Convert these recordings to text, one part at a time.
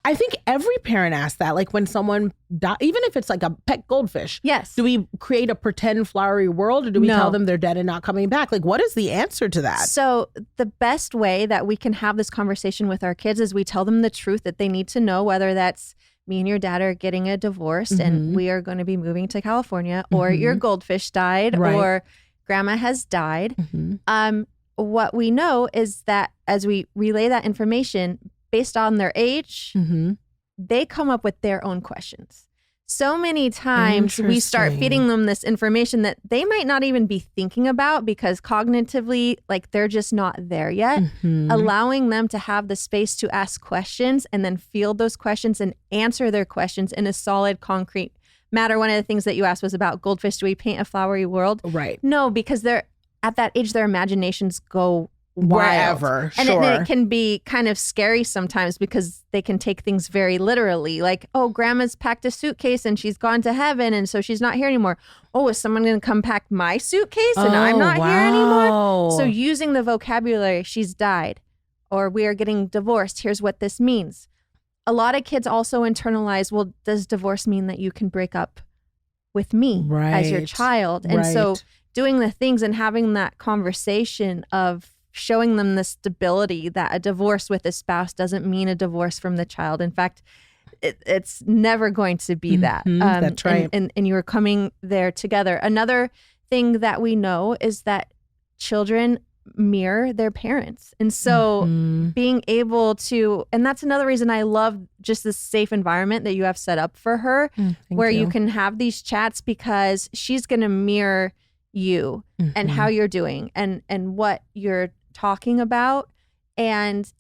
I think every parent asks that, like when someone even if it's like a pet goldfish. Yes. Do we create a pretend flowery world, or do we tell them they're dead and not coming back? Like, what is the answer to that? So the best way that we can have this conversation with our kids is we tell them the truth that they need to know, whether that's me and your dad are getting a divorce and we are going to be moving to California, or your goldfish died, or grandma has died. What we know is that as we relay that information based on their age, they come up with their own questions. So many times we start feeding them this information that they might not even be thinking about because cognitively, like they're just not there yet. Allowing them to have the space to ask questions and then field those questions and answer their questions in a solid, concrete matter. One of the things that you asked was about goldfish. Do we paint a flowery world? Right. No, because they're at that age, their imaginations go wild. Wherever, and it can be kind of scary sometimes because they can take things very literally. Like, oh, grandma's packed a suitcase and she's gone to heaven and so she's not here anymore. Oh, is someone going to come pack my suitcase and I'm not here anymore? So using the vocabulary, she's died, or we are getting divorced. Here's what this means. A lot of kids also internalize, well, does divorce mean that you can break up with me as your child? And so doing the things and having that conversation of showing them the stability that a divorce with a spouse doesn't mean a divorce from the child. In fact, it's never going to be that. That's right. And you're coming there together. Another thing that we know is that children mirror their parents. And so being able to, and that's another reason I love just this safe environment that you have set up for her, where you can have these chats, because she's going to mirror you and how you're doing and what you're talking about. And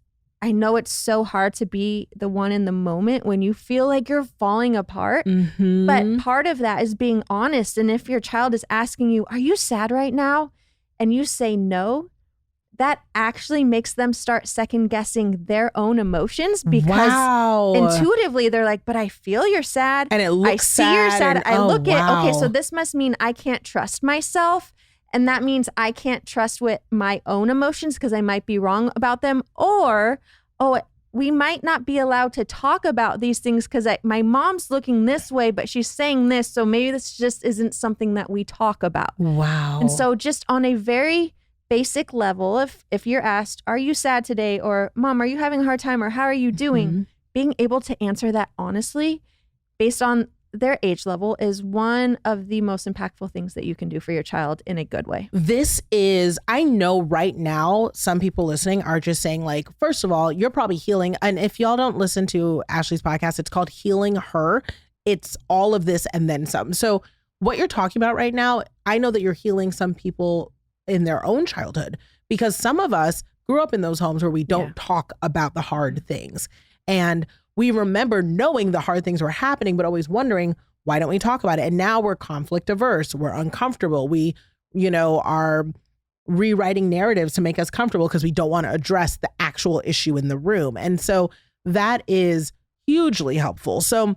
I know it's so hard to be the one in the moment when you feel like you're falling apart, but part of that is being honest. And if your child is asking you, are you sad right now? And you say no, that actually makes them start second guessing their own emotions, because intuitively they're like, but I feel you're sad. And it looks I see you're sad. I look at, okay, so this this must mean I can't trust myself. And that means I can't trust with my own emotions because I might be wrong about them. Or, oh, we might not be allowed to talk about these things because my mom's looking this way, but she's saying this. So maybe this just isn't something that we talk about. Wow. And so just on a very basic level, if you're asked, are you sad today? Or mom, are you having a hard time? Or how are you doing? Being able to answer that honestly based on their age level is one of the most impactful things that you can do for your child in a good way. This is, I know right now, some people listening are just saying, like, first of all, you're probably healing. And if y'all don't listen to Ashley's podcast, it's called Healing Her. It's all of this and then some. So what you're talking about right now, I know that you're healing some people in their own childhood, because some of us grew up in those homes where we don't talk about the hard things. And we remember knowing the hard things were happening, but always wondering, why don't we talk about it? And now we're conflict averse. We're uncomfortable. We, are rewriting narratives to make us comfortable because we don't want to address the actual issue in the room. And so that is hugely helpful. So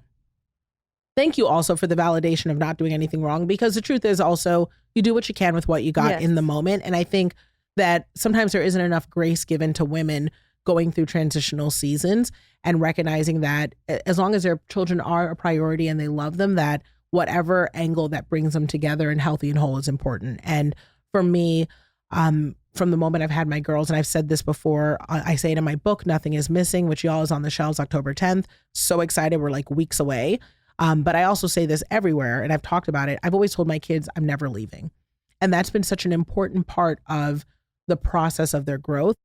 thank you also for the validation of not doing anything wrong, because the truth is also you do what you can with what you got in the moment. And I think that sometimes there isn't enough grace given to women going through transitional seasons, and recognizing that as long as their children are a priority and they love them, that whatever angle that brings them together and healthy and whole is important. And for me, from the moment I've had my girls, and I've said this before, I say it in my book, Nothing is Missing, which y'all is on the shelves October 10th. So excited. We're like weeks away. But I also say this everywhere, and I've talked about it. I've always told my kids I'm never leaving. And that's been such an important part of the process of their growth.